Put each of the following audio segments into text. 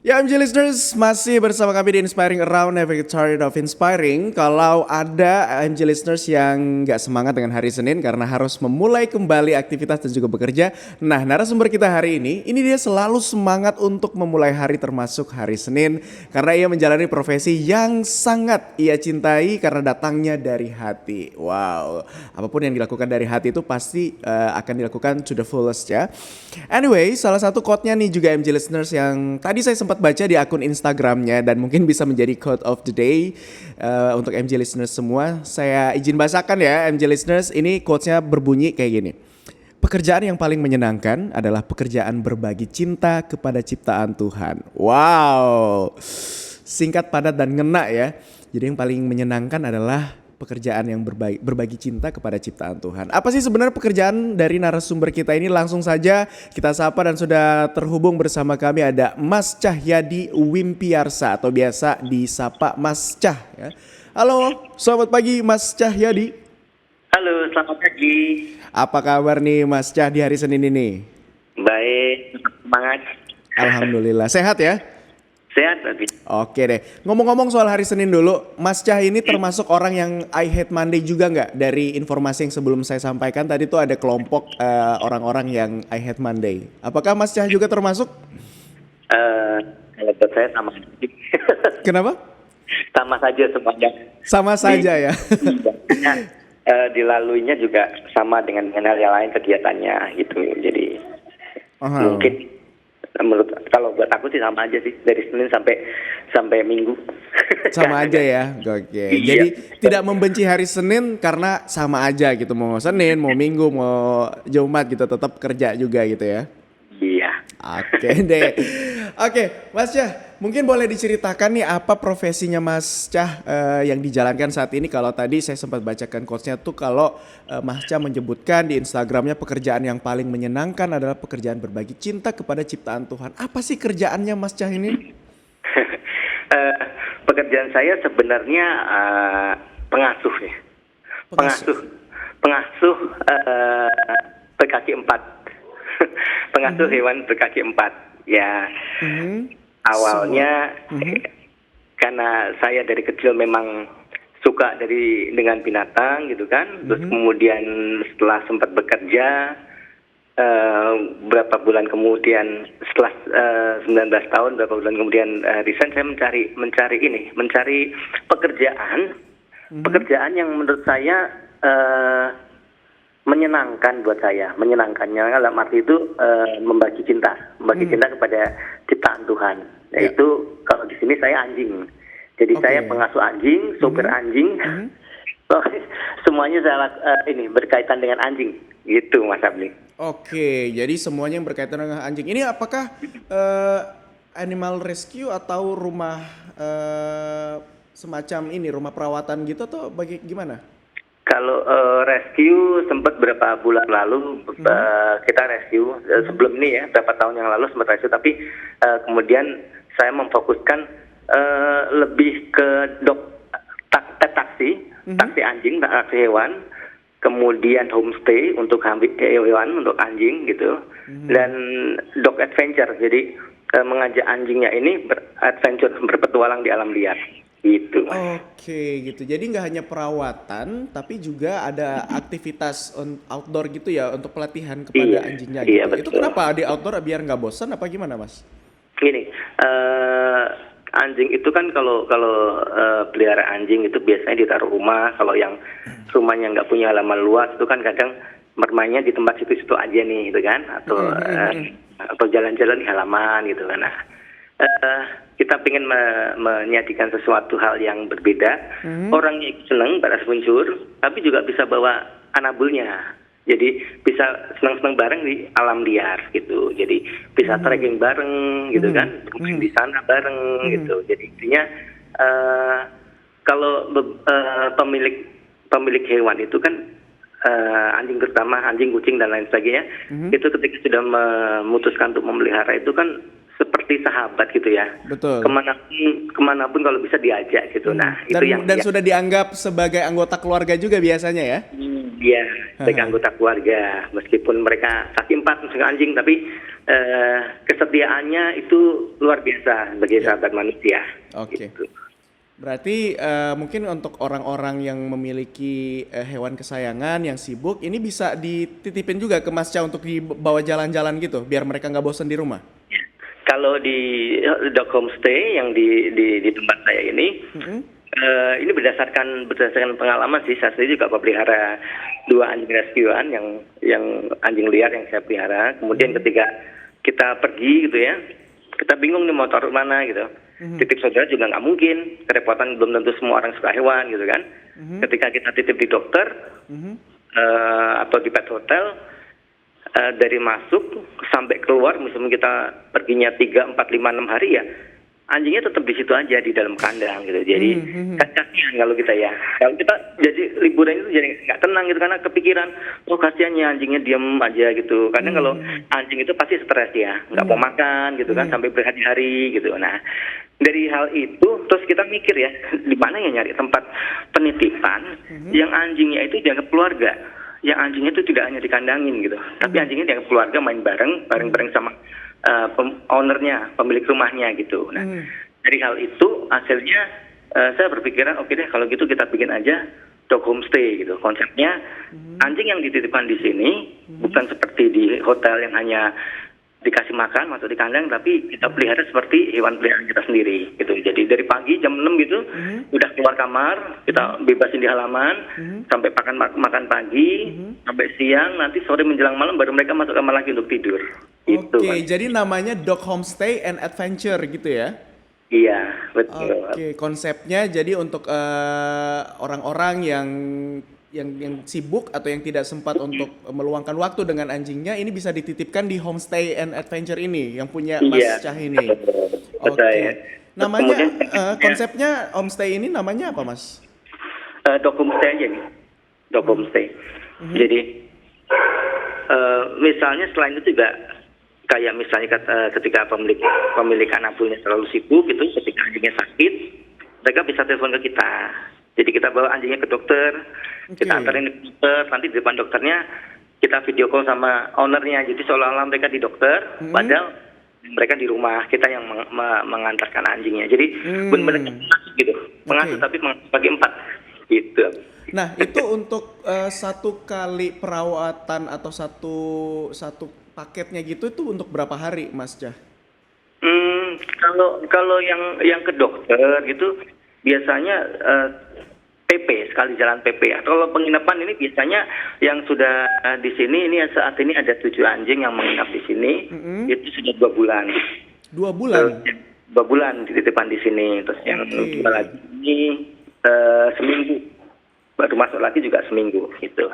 Ya MJ listeners, masih bersama kami di Inspiring Around, Never Get Tired of Inspiring. Kalau ada MJ listeners yang gak semangat dengan hari Senin karena harus memulai kembali aktivitas dan juga bekerja. Nah, narasumber kita hari ini dia selalu semangat untuk memulai hari termasuk hari Senin. Karena ia menjalani profesi yang sangat ia cintai karena datangnya dari hati. Wow, apapun yang dilakukan dari hati itu pasti akan dilakukan to the fullest ya. Anyway, salah satu quote-nya nih juga MJ listeners yang tadi saya sempat baca di akun Instagramnya dan mungkin bisa menjadi quote of the day untuk MJ listeners semua. Saya izin bacakan ya MJ listeners, ini quotes-nya berbunyi kayak gini. Pekerjaan yang paling menyenangkan adalah pekerjaan berbagi cinta kepada ciptaan Tuhan. Wow, singkat, padat, dan ngena ya. Jadi yang paling menyenangkan adalah pekerjaan yang berbagi cinta kepada ciptaan Tuhan. Apa sih sebenarnya pekerjaan dari narasumber kita ini? Langsung saja kita sapa dan sudah terhubung bersama kami ada Mas Cahyadi Wimpiarsa atau biasa disapa Mas Cah ya. Halo, selamat pagi Mas Cahyadi. Halo, selamat pagi. Apa kabar nih Mas Cah di hari Senin ini? Baik, semangat. Alhamdulillah, sehat ya? Sehat tadi. Oke deh, ngomong-ngomong soal hari Senin dulu, Mas Cah ini termasuk orang yang I hate Monday juga nggak? Dari informasi yang sebelum saya sampaikan tadi tuh ada kelompok orang-orang yang I hate Monday. Apakah Mas Cah juga termasuk? Kalau buat saya sama aja. Kenapa? Sama saja semuanya. Sama saja ya. Dilaluinya juga sama dengan hal yang lain kegiatannya gitu. Jadi mungkin menurut kalau buat aku sih sama aja sih dari Senin sampai Minggu. Sama aja ya. Oke. Jadi tidak membenci hari Senin karena sama aja gitu, mau Senin, mau Minggu, mau Jumat gitu tetap kerja juga gitu ya. Iya. Oke deh. Oke, Mas Cah, mungkin boleh diceritakan nih apa profesinya Mas Cah yang dijalankan saat ini. Kalau tadi saya sempat bacakan quotes-nya tuh kalau Mas Cah menyebutkan di Instagramnya pekerjaan yang paling menyenangkan adalah pekerjaan berbagi cinta kepada ciptaan Tuhan. Apa sih kerjaannya Mas Cah ini? Pekerjaan saya sebenarnya pengasuh ya. Pengasuh berkaki 4. Pengasuh hewan berkaki 4 ya. Awalnya karena saya dari kecil memang suka dengan binatang gitu kan. Terus kemudian setelah sempat bekerja berapa bulan kemudian, setelah 19 tahun berapa bulan kemudian resign, saya mencari pekerjaan yang menurut saya menyenangkan buat saya. Menyenangkannya dalam arti itu membagi cinta kepada ciptaan Tuhan. Yaitu kalau di sini saya anjing. Jadi saya pengasuh anjing, sopir anjing. Semuanya saya berkaitan dengan anjing. Gitu Mas Abli. Oke, jadi semuanya yang berkaitan dengan anjing. Ini apakah animal rescue atau rumah semacam ini, rumah perawatan gitu atau gimana? Kalau rescue sempat berapa bulan lalu kita rescue sebelum ini ya, berapa tahun yang lalu sempat rescue, tapi kemudian saya memfokuskan lebih ke taksi anjing, taksi hewan, kemudian homestay untuk hewan, untuk anjing gitu, dan dog adventure. Jadi mengajak anjingnya ini beradventure, berpetualang di alam liar. Gitu. Oke, gitu. Jadi nggak hanya perawatan, tapi juga ada aktivitas outdoor gitu ya untuk pelatihan kepada anjingnya. Gitu. Betul. Itu kenapa di outdoor biar nggak bosan apa gimana, Mas? Gini, anjing itu kan kalau pelihara anjing itu biasanya ditaruh rumah. Kalau yang rumahnya nggak punya halaman luas itu kan kadang bermainnya di tempat situ-situ aja nih, gitu kan? Atau jalan-jalan di halaman gitu kan. Nah, kita ingin menyajikan sesuatu hal yang berbeda. Orangnya senang beradventure, tapi juga bisa bawa anabulnya. Jadi bisa senang-senang bareng di alam liar gitu. Jadi bisa trekking bareng gitu kan, di sana bareng gitu. Jadi intinya kalau pemilik hewan itu kan anjing, terutama anjing, kucing dan lain sebagainya, itu ketika sudah memutuskan untuk memelihara itu kan seperti sahabat gitu ya. Betul. Kemanapun kalau bisa diajak gitu. Nah, dan, itu yang sudah dianggap sebagai anggota keluarga juga biasanya ya. Iya, sebagai anggota keluarga. Meskipun mereka kaki 4 misalnya anjing, tapi kesetiaannya itu luar biasa sebagai sahabat manusia. Oke. Gitu. Berarti mungkin untuk orang-orang yang memiliki hewan kesayangan yang sibuk, ini bisa dititipin juga ke Mas Cha untuk dibawa jalan-jalan gitu, biar mereka nggak bosan di rumah. Kalau di dog homestay yang di tempat saya ini berdasarkan pengalaman sih. Saya sendiri juga pelihara 2 anjing rescuean yang anjing liar yang saya pelihara. Kemudian ketika kita pergi gitu ya, kita bingung nih mau taruh mana gitu. Titip saudara juga nggak mungkin, kerepotan belum tentu semua orang suka hewan gitu kan. Ketika kita titip di dokter atau di pet hotel, dari masuk sampai keluar, misalnya kita perginya 3, 4, 5, 6 hari ya, anjingnya tetap di situ aja di dalam kandang gitu. Jadi kasihan kalau kita ya. Kalau kita jadi liburan itu jadi nggak tenang gitu karena kepikiran, oh kasihannya anjingnya diem aja gitu. Karena kalau anjing itu pasti stres ya, nggak mau makan gitu kan sampai berhari-hari gitu. Nah dari hal itu terus kita mikir ya, di mana ya nyari tempat penitipan yang anjingnya itu dianggap keluarga. Yang anjingnya itu tidak hanya dikandangin gitu, tapi anjingnya dianggap keluarga, main bareng sama ownernya, pemilik rumahnya gitu. Nah, dari hal itu hasilnya saya berpikiran oke deh kalau gitu kita bikin aja dog homestay gitu. Konsepnya anjing yang dititipkan di sini bukan seperti di hotel yang hanya dikasih makan masuk di kandang, tapi kita pelihara seperti hewan peliharaan kita sendiri gitu. Jadi dari pagi jam 6 gitu udah keluar kamar, kita bebasin di halaman sampai makan pagi, sampai siang, nanti sore menjelang malam baru mereka masuk kamar lagi untuk tidur. Oke, jadi namanya Dog Homestay and Adventure gitu ya? Iya, betul. Oke, konsepnya jadi untuk orang-orang yang sibuk atau yang tidak sempat untuk meluangkan waktu dengan anjingnya, ini bisa dititipkan di Homestay and Adventure ini yang punya Mas Cah ini. Oke. Namanya konsepnya homestay ini namanya apa, Mas? Dog homestay aja nih. Dog homestay. Jadi misalnya selain itu juga kayak misalnya ketika pemilik anak punya terlalu sibuk gitu, ketika anjingnya sakit, mereka bisa telepon ke kita. Jadi kita bawa anjingnya ke dokter, kita antarin ke dokter, nanti di depan dokternya kita video call sama ownernya. Jadi seolah-olah mereka di dokter, padahal mereka di rumah, kita yang mengantarkan anjingnya. Jadi benar-benar pengasuh gitu, pengasuh tapi bagi 4 gitu. Nah itu untuk 1 kali perawatan atau satu paketnya gitu itu untuk berapa hari, Mas Cah? Kalau yang ke dokter gitu biasanya PP, sekali jalan PP. Kalau penginapan ini biasanya yang sudah di sini ini saat ini ada 7 anjing yang menginap di sini, itu sudah 2 bulan. 2 bulan? 2 bulan dititipan di sini. Terus yang 2 lagi ini seminggu, baru masuk lagi juga seminggu gitu.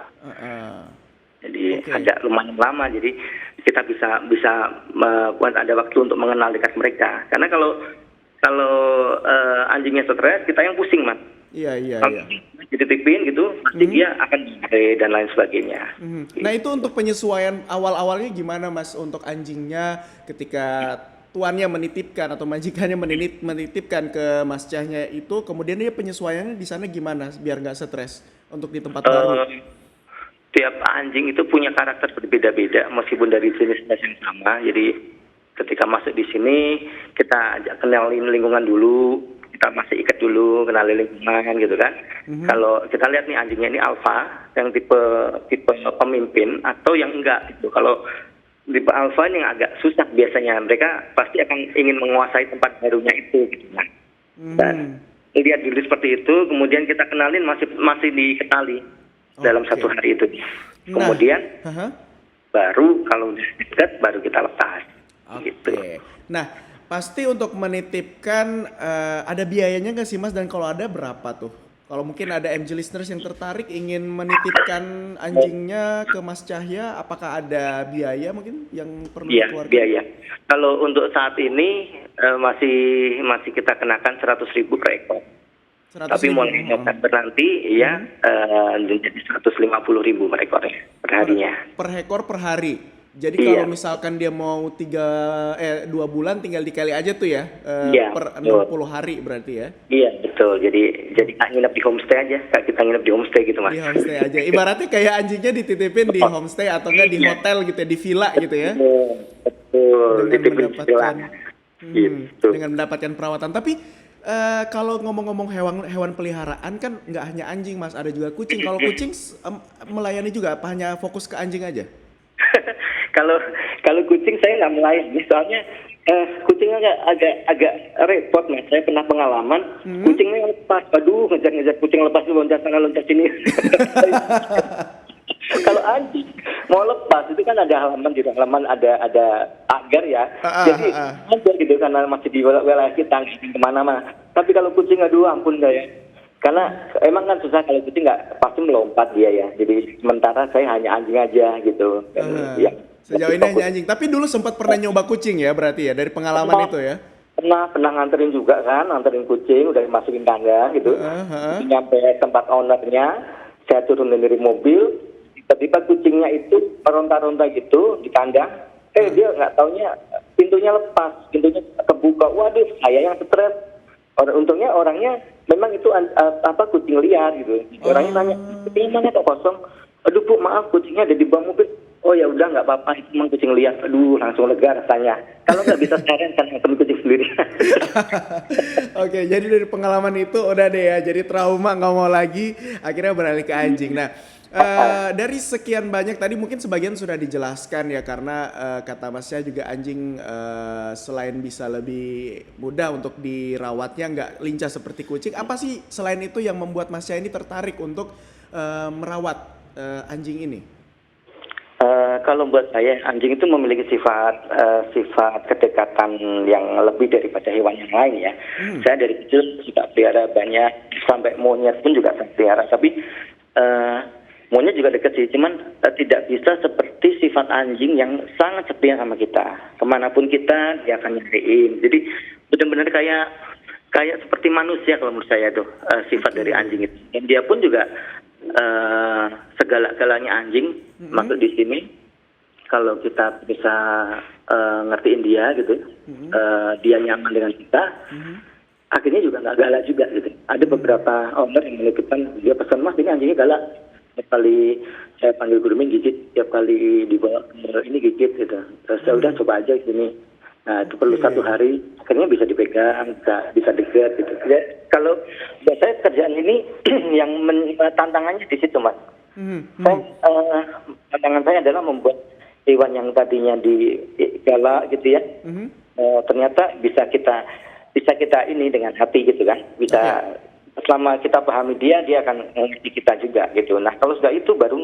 Jadi agak lumayan lama, jadi kita bisa ada waktu untuk mengenal dekat mereka. Karena kalau anjingnya stres, kita yang pusing, Mas. Iya. Dititipin gitu, pasti dia akan diare dan lain sebagainya. Nah itu untuk penyesuaian awal-awalnya gimana, Mas, untuk anjingnya ketika tuannya menitipkan atau majikannya menitipkan ke Mas Cahnya itu, kemudian dia penyesuaiannya di sana gimana biar nggak stres untuk di tempat baru? Tiap anjing itu punya karakter berbeda-beda meskipun dari jenis yang sama. Jadi ketika masuk di sini kita ajak kenalin lingkungan dulu, kita masih ikat dulu, kenalin lingkungan gitu kan. Kalau kita lihat nih anjingnya ini alfa, yang tipe pemimpin atau yang enggak gitu. Kalau tipe alfa yang agak susah biasanya, mereka pasti akan ingin menguasai tempat barunya itu gitu kan. Dan lihat dulu seperti itu, kemudian kita kenalin masih dikenali dalam 1 hari itu. Kemudian baru kalau dekat baru kita lepas. Gitu. Nah, pasti untuk menitipkan ada biayanya nggak sih, Mas? Dan kalau ada berapa tuh? Kalau mungkin ada MG listeners yang tertarik ingin menitipkan anjingnya ke Mas Cahya, apakah ada biaya mungkin yang perlu dikeluarkan? Iya, biaya. Kalau untuk saat ini masih kita kenakan 100.000 per ekor. Tapi mulai November nanti ya jadi 150.000 per ekornya per harinya. Per ekor per hari? Jadi Iya. kalau misalkan dia mau 2 bulan tinggal dikali aja tuh ya, Iya, per betul. 60 hari berarti ya. Iya, betul. Jadi nggak nginep di homestay aja, kayak kita nginep di homestay gitu, Mas. Di homestay aja. Ibaratnya kayak anjingnya dititipin di homestay atau enggak di Iya, hotel gitu ya, di villa gitu ya. betul, betul. Dengan Ditipin mendapatkan cicilan. Gitu. dengan mendapatkan perawatan. Tapi kalau ngomong-ngomong hewan peliharaan kan nggak hanya anjing Mas, ada juga kucing. Kalau kucing melayani juga apa hanya fokus ke anjing aja? Kalau kalau kucing saya nggak melayani, soalnya kucing agak repot, Mas. Saya pernah pengalaman kucingnya lepas, aduh ngejar kucing lepas loncat sana loncat sini. Kalau anjing mau lepas itu kan ada halaman, di halaman ada pagar ya, jadi aja gitu karena masih di wilayah kita nggak kemana-mana. Tapi kalau kucing aduh ampun saya, karena emang kan susah kalau kucing nggak pasti melompat dia ya. Jadi sementara saya hanya anjing aja gitu. Ya, Sejauh ini hanya anjing. Tapi dulu sempat pernah nyoba kucing ya berarti ya dari pengalaman itu ya. pernah nganterin juga kan, nganterin kucing udah dimasukin kandang gitu. Nyampe tempat ownernya, saya turunin dari mobil, tiba-tiba kucingnya itu meronta-ronta gitu di kandang. Dia nggak taunya pintunya lepas, pintunya kebuka. Waduh, saya yang stres. Untungnya orangnya memang itu kucing liar gitu. Orangnya tanya, kucingnya mana kok kosong? Aduh Bu, maaf kucingnya ada di bawah mobil. Oh ya udah nggak apa-apa, itu memang kucing liar. Aduh, langsung lega rasanya. Kalau nggak bisa sekarang kan langsung kucing sendiri. Oke, jadi dari pengalaman itu udah deh ya, jadi trauma nggak mau lagi, akhirnya beralih ke anjing. Nah, dari sekian banyak tadi mungkin sebagian sudah dijelaskan ya karena kata Masnya juga anjing selain bisa lebih mudah untuk dirawatnya nggak lincah seperti kucing. Apa sih selain itu yang membuat Masnya ini tertarik untuk merawat anjing ini? Kalau buat saya anjing itu memiliki sifat kedekatan yang lebih daripada hewan yang lain ya. Saya dari kecil suka pelihara banyak, sampai monyet pun juga saya pelihara. Tapi monyet juga dekat sih, cuman tidak bisa seperti sifat anjing yang sangat setia sama kita. Kemanapun kita dia akan nyariin. Jadi benar-benar kayak seperti manusia kalau menurut saya tuh sifat dari anjing itu. Dan dia pun juga segala-galanya anjing masuk di sini. Kalau kita bisa ngertiin dia gitu, dia nyaman dengan kita, akhirnya juga nggak galak juga gitu. Ada beberapa owner yang menitipkan, dia pesan, Mas ini anjingnya galak. Tiap kali saya panggil grooming gigit, tiap kali dibawa ini gigit gitu. Terus saya udah coba aja sini. Nah itu perlu 1 hari, akhirnya bisa dipegang, bisa dekat gitu. Ya, kalau buat saya kerjaan ini yang tantangannya di situ Mas. Tantangan saya adalah membuat hewan yang tadinya galak gitu ya, ternyata bisa kita ini dengan hati gitu kan, bisa selama kita pahami dia akan mengerti kita juga gitu. Nah kalau sudah itu baru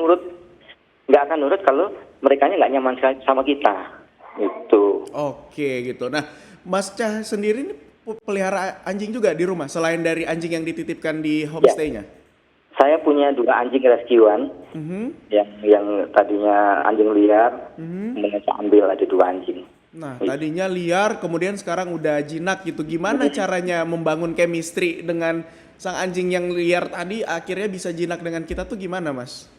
nggak akan nurut kalau merekanya nggak nyaman sama kita gitu. Oke gitu. Nah Mas Cah sendiri ini pelihara anjing juga di rumah selain dari anjing yang dititipkan di homestay-nya? Saya punya 2 anjing rescuan yang tadinya anjing liar, kemudian saya ambil ada 2 anjing. Nah, tadinya liar, kemudian sekarang udah jinak gitu. Gimana caranya membangun chemistry dengan sang anjing yang liar tadi akhirnya bisa jinak dengan kita tuh gimana, Mas?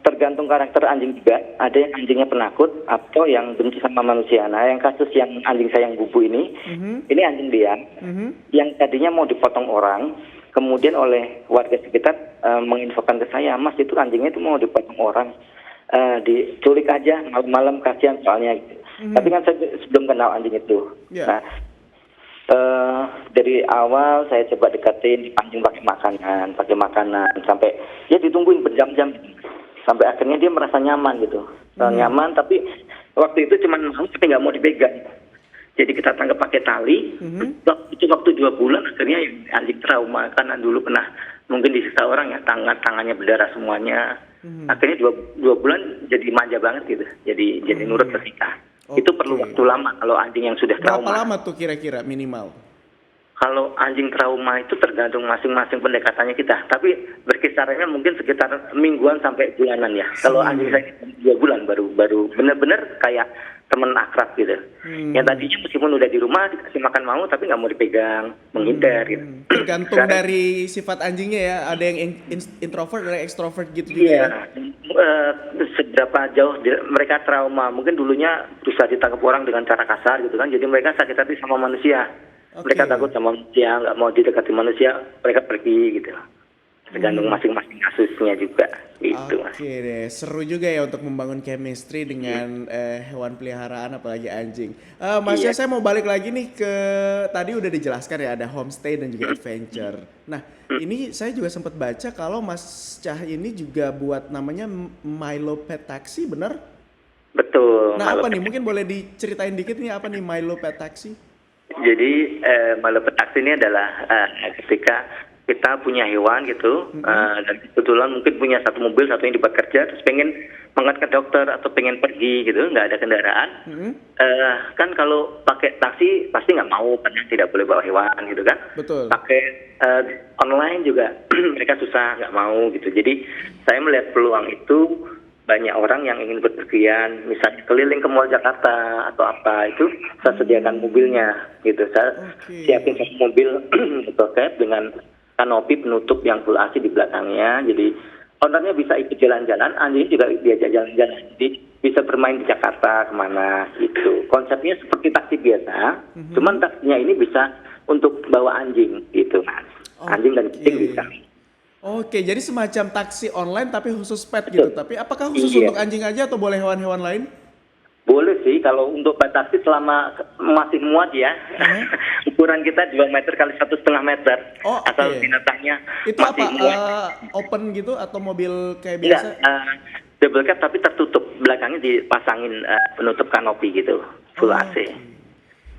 Tergantung karakter anjing juga. Ada yang anjingnya penakut atau yang benci sama manusia. Nah, yang kasus yang anjing saya yang bubu ini anjing liar yang tadinya mau dipotong orang. Kemudian oleh warga sekitar menginfokan ke saya, Mas itu anjingnya itu mau dipotong orang, diculik aja malam-malam kasihan soalnya. Tapi kan saya sebelum kenal anjing itu. Nah, dari awal saya coba deketin anjing pakai makanan sampai dia ditungguin berjam-jam sampai akhirnya dia merasa nyaman gitu. Nyaman tapi waktu itu cuma mau tapi nggak mau dipegang. Jadi kita tangkap pakai tali, itu waktu 2 bulan akhirnya anjing trauma karena dulu pernah mungkin disiksa orang ya, tangannya berdarah semuanya. Akhirnya 2 bulan jadi manja banget gitu, jadi nurut ke kita. Itu perlu waktu lama kalau anjing yang sudah trauma. Berapa lama tuh kira-kira minimal? Kalau anjing trauma itu tergantung masing-masing pendekatannya kita, tapi berkisarnya mungkin sekitar mingguan sampai bulanan ya. Kalau anjing saya 2 bulan baru benar-benar kayak teman akrab gitu. Yang tadinya meskipun udah di rumah dikasih makan mau tapi nggak mau dipegang, menghindar gitu. Tergantung dari sifat anjingnya ya. Ada yang introvert, ada yang extrovert gitu juga ya. seberapa jauh mereka trauma. Mungkin dulunya bisa ditangkap orang dengan cara kasar gitu kan. Jadi mereka sakit hati sama manusia. Oke. Mereka takut sama manusia, nggak mau didekati manusia, mereka pergi gitu. Tergantung masing-masing kasusnya juga gitu, Mas. Oke deh, seru juga ya untuk membangun chemistry dengan hewan peliharaan apalagi anjing. Mas Iya. Yas, saya mau balik lagi nih ke tadi udah dijelaskan ya ada homestay dan juga adventure. Nah, ini saya juga sempat baca kalau Mas Cah ini juga buat namanya Milo Pet Taxi, bener? Betul. Nah, apa nih? Mungkin boleh diceritain dikit nih apa nih Milo Pet Taxi? Jadi malapetaks ini adalah ketika kita punya hewan gitu dan kebetulan mungkin punya satu mobil, satu yang dibuat kerja, terus pengen mengangkat ke dokter atau pengen pergi gitu, nggak ada kendaraan. Kan kalau pakai taksi pasti nggak mau karena tidak boleh bawa hewan gitu kan. Betul. Pakai online juga mereka susah, nggak mau gitu. Jadi saya melihat peluang itu, banyak orang yang ingin berpergian, misalnya keliling ke Mall Jakarta atau apa, itu saya sediakan mobilnya gitu. Saya siapin satu mobil bokep dengan kanopi penutup yang full AC di belakangnya. Jadi ownernya bisa ikut jalan-jalan, anjing juga diajak jalan-jalan. Jadi bisa bermain di Jakarta kemana gitu. Konsepnya seperti taksi biasa, cuman taksinya ini bisa untuk bawa anjing gitu, Mas. Anjing dan kucing bisa. Oke, jadi semacam taksi online tapi khusus pet gitu. Tapi apakah khusus Iya. untuk anjing aja atau boleh hewan-hewan lain? Boleh sih kalau untuk batasi selama masih muat ya. Ukuran kita 2 meter kali 1,5 meter. Oh, asal oke. binatangnya Itu masih apa? muat. Open gitu atau mobil kayak Enggak, biasa? double cab tapi tertutup. Belakangnya dipasangin penutup kanopi gitu. Full AC.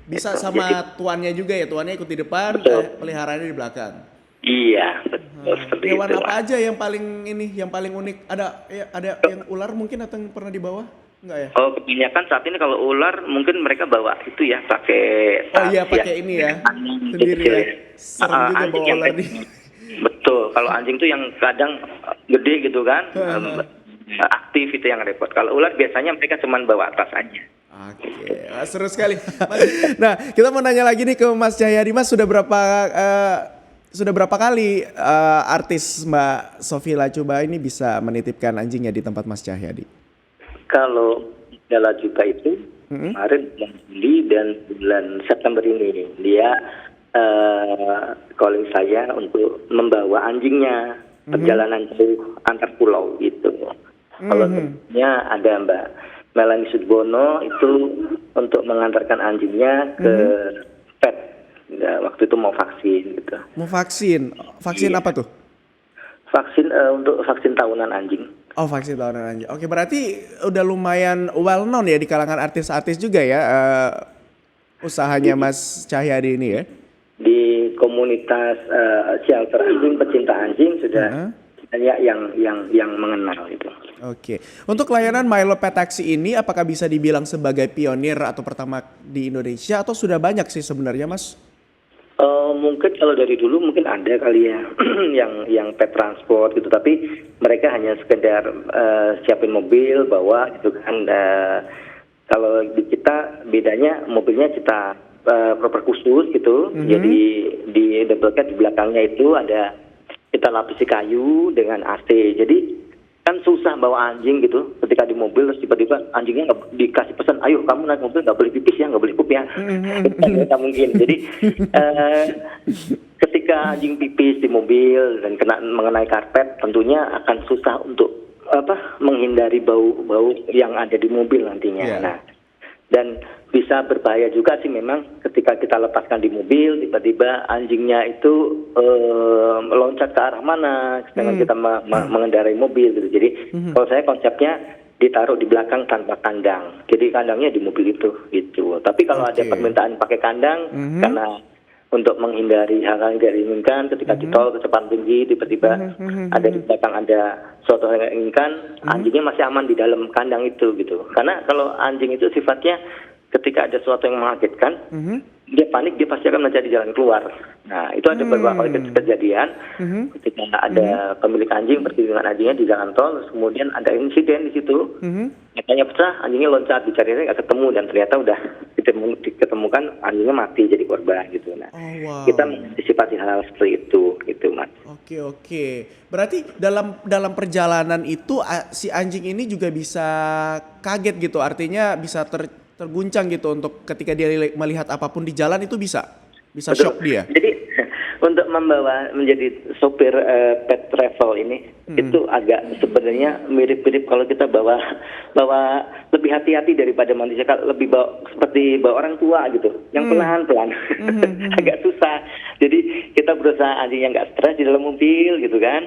Bisa Gitu. sama Jadi- tuannya juga ya? Tuannya ikut di depan, Betul. peliharaannya di belakang. Iya, betul seperti Hewan itu. apa Mas. aja yang paling unik? Ada yang ular mungkin atau yang pernah dibawa? Enggak ya? Oh, kebanyakan saat ini kalau ular mungkin mereka bawa itu ya pakai Oh iya, tas pakai ya. ini ya. Anjing Sendiri kecil ya. Serem juga anjing bawa yang ular di. Betul, kalau anjing tuh yang kadang gede gitu kan, aktif itu yang repot. Kalau ular biasanya mereka cuma bawa tas aja. Oke, seru sekali. Nah, kita mau nanya lagi nih ke Mas Cahyadi. Mas, sudah berapa kali artis Mbak Sophie Lacuba ini bisa menitipkan anjingnya di tempat Mas Cahyadi? Kalau Dala Juga itu kemarin bulan Juli dan bulan September ini dia calling saya untuk membawa anjingnya perjalanan jauh antar pulau gitu. Kalau sebelumnya ada Mbak Melanie Sudbono itu untuk mengantarkan anjingnya ke vet. Ya, waktu itu mau vaksin gitu. Mau vaksin? Vaksin Iya. apa tuh? Vaksin untuk vaksin tahunan anjing. Oh, vaksin tahunan anjing. Oke, berarti udah lumayan well known ya di kalangan artis-artis juga ya usahanya Mas Cahyadi ini ya? Di komunitas shelter anjing, pecinta anjing sudah banyak yang mengenal itu. Oke. Untuk layanan Milo Pet Taxi ini apakah bisa dibilang sebagai pionir atau pertama di Indonesia atau sudah banyak sih sebenarnya, Mas? Mungkin kalau dari dulu mungkin ada kali ya yang pet transport gitu, tapi mereka hanya sekedar siapin mobil bawa gitu kan. Kalau di kita bedanya mobilnya kita proper khusus gitu, jadi di double cab di belakangnya itu ada kita lapisi kayu dengan AC, jadi kan susah bawa anjing gitu ketika di mobil terus tiba-tiba anjingnya nggak dikasih pesan, ayo kamu naik mobil nggak boleh pipis ya, nggak boleh pup ya. Nggak mungkin. Jadi ketika anjing pipis di mobil dan kena mengenai karpet tentunya akan susah untuk menghindari bau-bau yang ada di mobil nantinya. Yeah. Nah, dan bisa berbahaya juga sih memang ketika kita lepaskan di mobil tiba-tiba anjingnya itu meloncat ke arah mana sedangkan kita mengendarai mobil gitu. Jadi kalau saya konsepnya ditaruh di belakang tanpa kandang. Jadi kandangnya di mobil itu gitu. Tapi kalau ada permintaan pakai kandang karena untuk menghindari hal-hal yang tidak diinginkan ketika di tol kecepatan tinggi tiba-tiba ada di belakang ada suatu hal yang diinginkan, anjingnya masih aman di dalam kandang itu gitu. Karena kalau anjing itu sifatnya ketika ada sesuatu yang mengagetkan, dia panik dia pasti akan mencari jalan keluar. Nah itu ada beberapa kali kejadian ketika ada pemilik anjing pergi dengan anjingnya di jalan tol, terus kemudian ada insiden di situ, katanya pecah, anjingnya loncat dicari nggak ketemu dan ternyata udah diketemukan anjingnya mati jadi korban gitu. Nah kita mengantisipasi hal seperti itu gitu Mas. Oke. Berarti dalam perjalanan itu si anjing ini juga bisa kaget gitu, artinya bisa terguncang gitu untuk ketika dia melihat apapun di jalan itu bisa Betul. shock dia. Jadi untuk membawa menjadi sopir pet travel ini itu agak sebenarnya mirip-mirip kalau kita bawa lebih hati-hati daripada manusia, lebih seperti bawa orang tua gitu, yang pelan-pelan, agak susah. Jadi kita berusaha anjingnya nggak stres di dalam mobil gitu kan,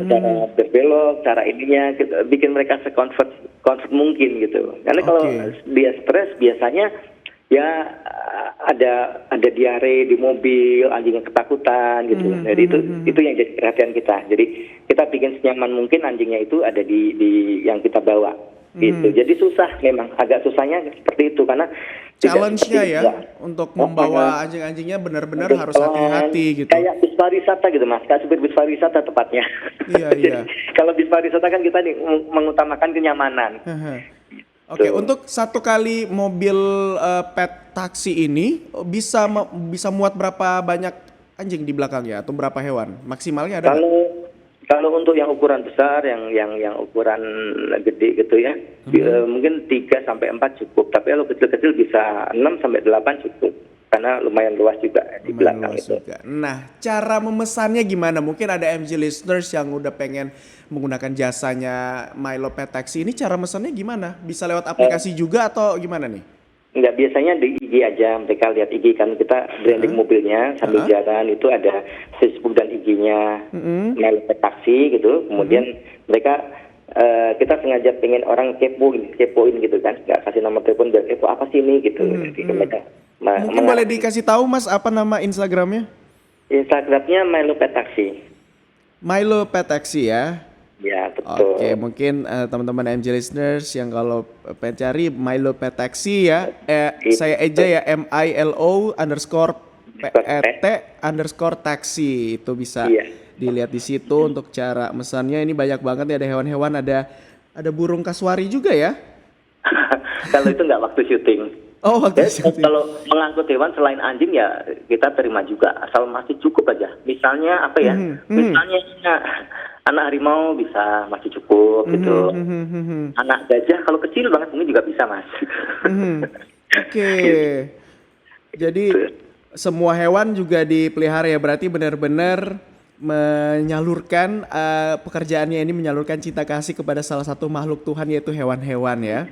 cara berbelok, cara ininya kita bikin mereka se-comfort mungkin gitu. Karena kalau dia stres biasanya ya ada diare di mobil, anjingnya ketakutan gitu. Jadi itu yang jadi perhatian kita. Jadi kita bikin senyaman mungkin anjingnya itu ada di yang kita bawa gitu. Jadi susah, memang agak susahnya seperti itu karena challenge-nya ya untuk membawa anjing-anjingnya benar-benar harus hati-hati gitu. Kayak bis pariwisata gitu Mas, kayak supir bis pariwisata tepatnya. Iya. Kalau bis pariwisata kan kita mengutamakan kenyamanan. Oke, untuk satu kali mobil pet taksi ini bisa muat berapa banyak anjing di belakangnya atau berapa hewan? Maksimalnya ada? Kalau untuk yang ukuran besar, yang ukuran gede gitu ya, mungkin 3 sampai 4 cukup. Tapi kalau kecil-kecil bisa 6 sampai 8 cukup. Karena lumayan luas juga di belakang itu. Nah, cara memesannya gimana? Mungkin ada MG listeners yang udah pengen menggunakan jasanya Milo Pet Taxi. Ini cara mesennya gimana? Bisa lewat aplikasi juga atau gimana nih? Enggak, biasanya di IG aja. Mereka lihat IG kan kita branding mobilnya sambil jalan itu ada Facebook dan IG-nya Milo Pet Taxi gitu. Kemudian mereka kita sengaja pengen orang kepoin gitu kan. Enggak kasih nama telepon biar kepo apa sih ini gitu. Jadi mereka mungkin boleh dikasih tahu Mas apa nama Instagramnya? Instagramnya Milo Pet Taxi. Milo Pet Taxi ya? Ya betul. Oke, mungkin teman-teman MG listeners yang kalau pengen cari Milo Pet Taxi ya, saya eja ya MILO_PET_taxi itu bisa dilihat di situ untuk cara mesannya. Ini banyak banget ya, ada hewan-hewan, ada burung kasuari juga ya? Kalau itu nggak waktu syuting. Oh, waktu syuting. Kalau mengangkut hewan selain anjing ya kita terima juga asal masih cukup aja. Misalnya apa ya? Misalnya anak harimau bisa masih cukup gitu. Anak gajah kalau kecil banget ini juga bisa Mas. Oke. Jadi semua hewan juga dipelihara ya, berarti benar-benar menyalurkan pekerjaannya ini, menyalurkan cinta kasih kepada salah satu makhluk Tuhan yaitu hewan-hewan ya.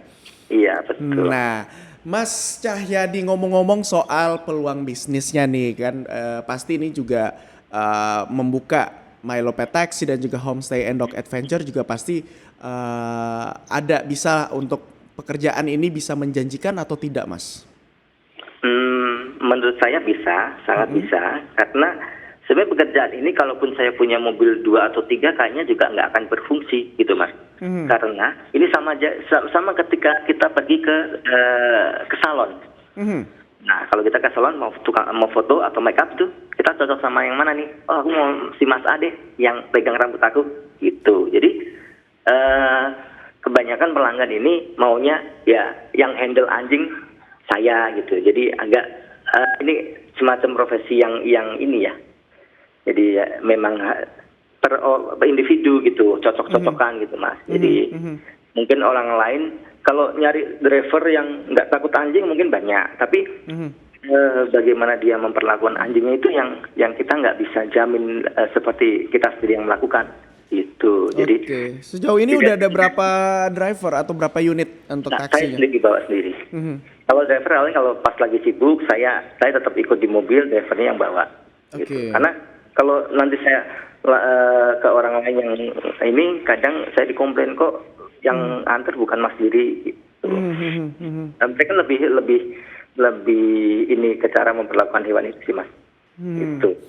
Iya betul. Nah, Mas Cahyadi, ngomong-ngomong soal peluang bisnisnya nih kan, pasti ini juga membuka Milo Pet Taxi dan juga Homestay and Dog Adventure juga pasti ada bisa untuk pekerjaan ini bisa menjanjikan atau tidak Mas? Menurut saya bisa, sangat bisa, karena sebenarnya pekerjaan ini kalaupun saya punya mobil 2 atau 3 kayaknya juga nggak akan berfungsi gitu Mas. Karena ini sama ketika kita pergi ke salon. Nah kalau kita ke salon mau foto atau make up tuh kita cocok sama yang mana nih? Oh aku mau si Mas A deh yang pegang rambut aku gitu. Jadi kebanyakan pelanggan ini maunya ya yang handle anjing saya gitu. Jadi agak ini semacam profesi yang ini ya. Jadi ya, memang per individu gitu, cocok-cocokan gitu Mas. Jadi mungkin orang lain kalau nyari driver yang nggak takut anjing mungkin banyak, tapi bagaimana dia memperlakukan anjingnya itu yang kita nggak bisa jamin seperti kita sendiri yang melakukan itu. Jadi sejauh ini udah ada berapa driver atau berapa unit untuk taksinya? Saya sendiri bawa sendiri. Kalau driver kalau pas lagi sibuk saya tetap ikut di mobil, drivernya yang bawa. Gitu. Karena kalau nanti saya ke orang lain yang ini kadang saya dikomplain kok yang antar bukan Mas diri gitu. Mereka lebih ini ke cara memperlakukan hewan itu sih Mas. Gitu.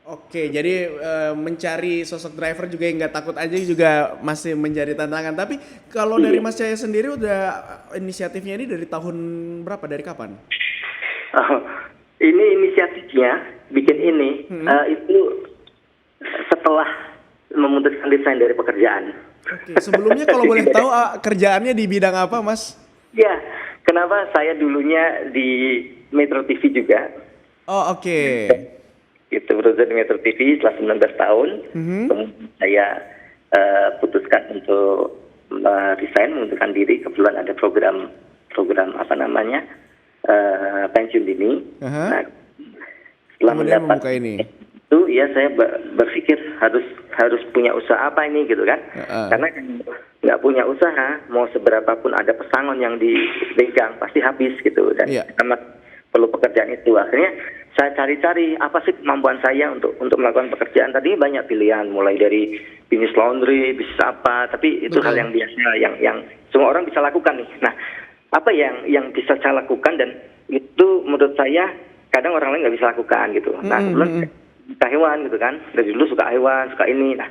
Oke, jadi mencari sosok driver juga yang nggak takut anjing juga masih menjadi tantangan. Tapi kalau dari Mas Cahya sendiri udah inisiatifnya ini dari tahun berapa? Dari kapan? Ini motifnya bikin ini itu setelah memutuskan resign dari pekerjaan. Oke, sebelumnya kalau boleh tahu kerjaannya di bidang apa, Mas? Ya, kenapa saya dulunya di Metro TV juga? Oh, oke. Itu berusaha di Metro TV setelah 19 tahun. Kemudian saya putuskan untuk resign, mengundurkan diri. Kebetulan ada program apa namanya pensiun dini. Nah, setelah Kemudian mendapat membuka ini. itu, ya saya berpikir harus punya usaha apa ini gitu kan? Karena nggak punya usaha, mau seberapapun ada pesangon yang dipegang pasti habis gitu, dan amat perlu pekerjaan itu. Akhirnya saya cari-cari apa sih kemampuan saya untuk melakukan pekerjaan. Tadi banyak pilihan, mulai dari bisnis laundry, bisnis apa, tapi itu hal yang biasa yang semua orang bisa lakukan nih. Nah, apa yang bisa saya lakukan, dan itu menurut saya kadang orang lain nggak bisa lakukan gitu. Nah, kebetulan suka hewan gitu kan, dari dulu suka hewan, suka ini. Nah,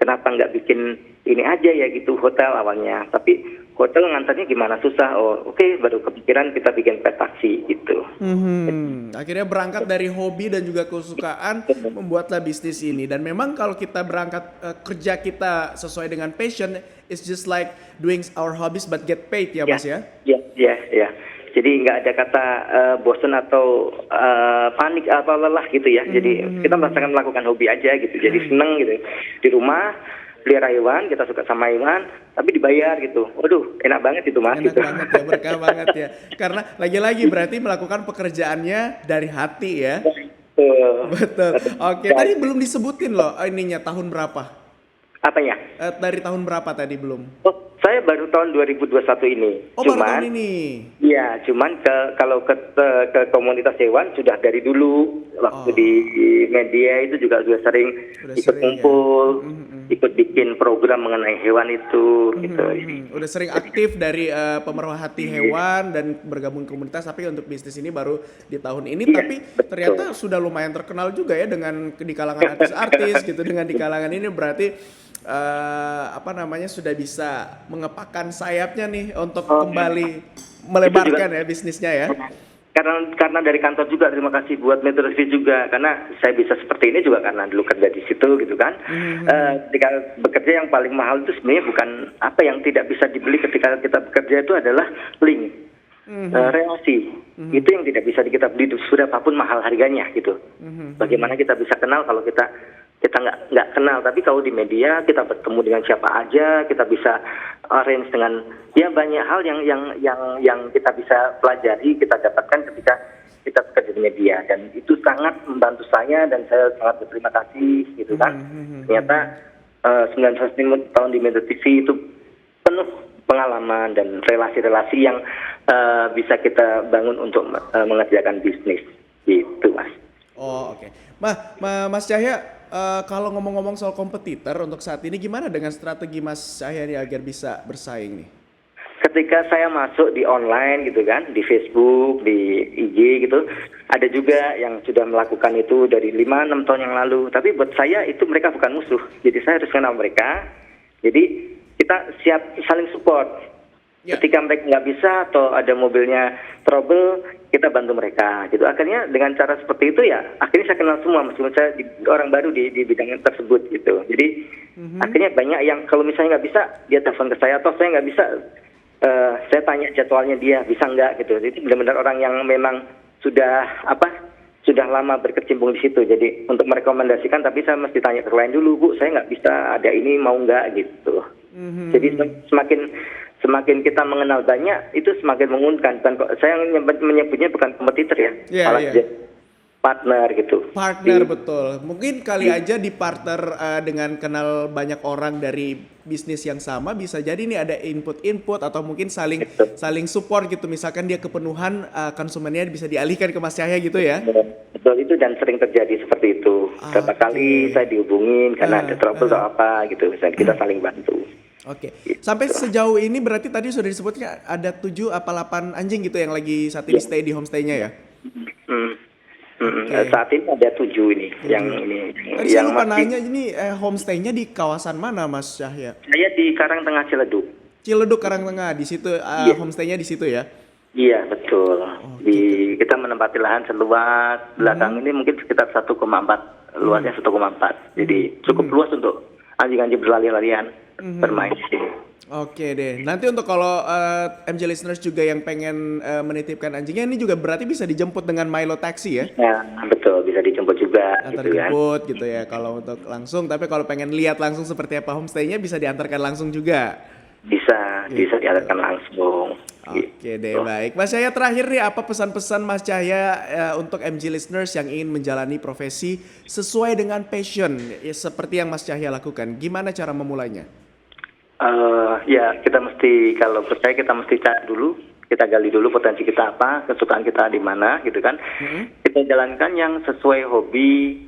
kenapa nggak bikin ini aja ya gitu, hotel awalnya. Tapi hotel ngantarnya gimana, susah. Oh, oke, baru kepikiran kita bikin pet taksi gitu. Akhirnya berangkat dari hobi dan juga kesukaan, membuatlah bisnis ini. Dan memang kalau kita berangkat kerja kita sesuai dengan passion, it's just like doing our hobbies but get paid ya, Mas ya? Ya. Jadi nggak ada kata bosan atau panik atau lelah gitu ya. Jadi kita merasakan melakukan hobi aja gitu. Jadi seneng gitu. Di rumah pelihara hewan, kita suka sama hewan, tapi dibayar gitu. Waduh, enak banget itu, Mas. Enak gitu. banget ya, berkah banget ya. Karena lagi-lagi berarti melakukan pekerjaannya dari hati ya. Betul. Oke, tadi belum disebutin loh ininya tahun berapa? Apanya? Dari tahun berapa tadi belum? Oh, saya baru tahun 2021 ini. Oh, baru tahun ini. Iya, cuman kalau ke komunitas hewan sudah dari dulu. Waktu di media itu juga sudah sering ikut kumpul, ikut bikin program mengenai hewan itu. Gitu. Udah sering aktif dari pemerhati hewan dan bergabung komunitas, tapi untuk bisnis ini baru di tahun ini. Tapi ternyata sudah lumayan terkenal juga ya dengan di kalangan artis-artis gitu. Dengan di kalangan ini berarti sudah bisa mengepakkan sayapnya nih untuk kembali melebarkan ya bisnisnya ya. Karena dari kantor juga, terima kasih buat Metro TV juga, karena saya bisa seperti ini juga karena dulu kerja di situ gitu kan. Ketika bekerja yang paling mahal itu sebenarnya bukan apa yang tidak bisa dibeli ketika kita bekerja, itu adalah link, relasi. Itu yang tidak bisa kita beli sudah apapun mahal harganya gitu. Bagaimana kita bisa kenal kalau kita nggak kenal, tapi kalau di media kita bertemu dengan siapa aja, kita bisa arrange dengan banyak hal yang kita bisa pelajari, kita dapatkan ketika kita bekerja di media, dan itu sangat membantu saya dan saya sangat berterima kasih gitu kan. Ternyata 19 tahun di Metro TV itu penuh pengalaman dan relasi-relasi yang bisa kita bangun untuk mengerjakan bisnis gitu, Mas. Oh, oke. Mas Cahya, kalau ngomong-ngomong soal kompetitor untuk saat ini, gimana dengan strategi Mas Cahya nih agar bisa bersaing nih? Ketika saya masuk di online gitu kan, di Facebook, di IG gitu, ada juga yang sudah melakukan itu dari 5-6 tahun yang lalu. Tapi buat saya itu mereka bukan musuh. Jadi saya harus kenal mereka. Jadi kita siap saling support. Ketika mereka nggak bisa atau ada mobilnya trouble, kita bantu mereka gitu. Akhirnya dengan cara seperti itu ya, akhirnya saya kenal semua meskipun saya orang baru di bidang tersebut gitu. Jadi akhirnya banyak yang kalau misalnya nggak bisa, dia telepon ke saya, atau saya nggak bisa, saya tanya jadwalnya dia bisa nggak gitu. Jadi benar-benar orang yang memang sudah lama berkecimpung di situ. Jadi untuk merekomendasikan, tapi saya mesti tanya ke klien dulu, Bu, saya nggak bisa, ada ini mau nggak gitu. Jadi semakin kita mengenal banyak, itu semakin menguntungkan. Saya menyebutnya bukan kompetitor ya, partner gitu. Partner, betul. Mungkin kali aja di partner dengan kenal banyak orang dari bisnis yang sama, bisa jadi nih ada input atau mungkin saling support gitu. Misalkan dia kepenuhan konsumennya bisa dialihkan ke Mas Cahya gitu ya. Betul, itu dan sering terjadi seperti itu. Berapa kali saya dihubungin karena ada trouble atau apa gitu, kita saling bantu. Oke. Sampai sejauh ini berarti tadi sudah disebutkan ada 7 apa 8 anjing gitu yang lagi saat ini stay di homestay-nya ya? Saat ini ada 7 ini. Yang ini. Tadi saya lupa nanya, ini homestay-nya di kawasan mana, Mas Cahya? Saya di Karangtengah Ciledug. Ciledug Karangtengah, di situ homestay-nya di situ ya? Iya betul. Kita menempati lahan seluas belakang ini mungkin sekitar 1,4, luasnya 1,4. Jadi cukup luas untuk anjing-anjing berlari-larian bermain di sini. Oke deh. Nanti untuk kalau MJ listeners juga yang pengen menitipkan anjingnya ini juga berarti bisa dijemput dengan Milo Taxi ya? Ya betul, bisa dijemput juga Antar gitu kan. jemput gitu ya kalau untuk langsung. Tapi kalau pengen lihat langsung seperti apa homestay-nya bisa diantarkan langsung juga. Bisa diadakan langsung. Oke deh, baik. Mas Cahya, terakhir nih apa pesan-pesan Mas Cahya untuk MG listeners yang ingin menjalani profesi sesuai dengan passion ya, seperti yang Mas Cahya lakukan. Gimana cara memulainya? Ya kita mesti, kalau percaya kita mesti cari dulu, kita gali dulu potensi kita apa, kesukaan kita di mana gitu kan. Kita jalankan yang sesuai hobi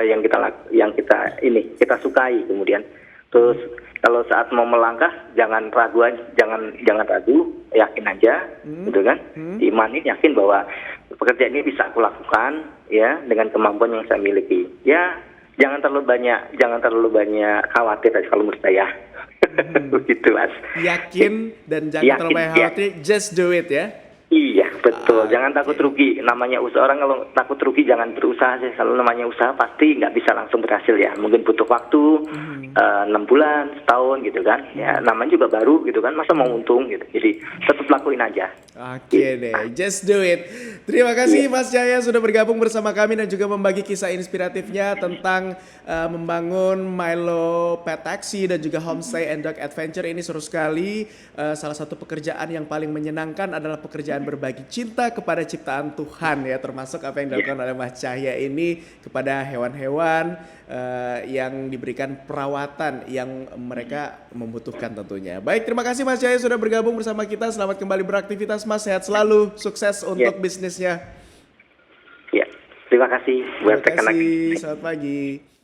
yang kita sukai kemudian. Terus kalau saat mau melangkah jangan ragu, yakin aja, gitu kan? Diimanin, yakin bahwa pekerjaan ini bisa aku lakukan, ya, dengan kemampuan yang saya miliki. Ya, jangan terlalu banyak khawatir kalau menurut saya. Begitu, Mas. Yakin dan jangan terlalu banyak khawatir, just do it ya. Iya, betul. Jangan takut rugi. Namanya usaha, orang kalau takut rugi jangan berusaha sih. Kalau namanya usaha pasti nggak bisa langsung berhasil ya. Mungkin butuh waktu 6 bulan, setahun gitu kan. Ya, namanya juga baru gitu kan. Masa mau untung gitu. Jadi tetap lakuin aja. Oke deh, just do it. Terima kasih Mas Cahya sudah bergabung bersama kami dan juga membagi kisah inspiratifnya tentang membangun Milo Pet Taxi dan juga Homestay and Dog Adventure. Ini seru sekali. Salah satu pekerjaan yang paling menyenangkan adalah pekerjaan berbagi cinta kepada ciptaan Tuhan ya, termasuk apa yang dilakukan oleh Mas Cahya ini kepada hewan-hewan yang diberikan perawatan yang mereka membutuhkan tentunya. Baik, terima kasih Mas Cahya sudah bergabung bersama kita. Selamat kembali beraktivitas Mas, sehat selalu, sukses untuk bisnisnya. Ya, terima kasih buat rekan-rekan. Selamat pagi.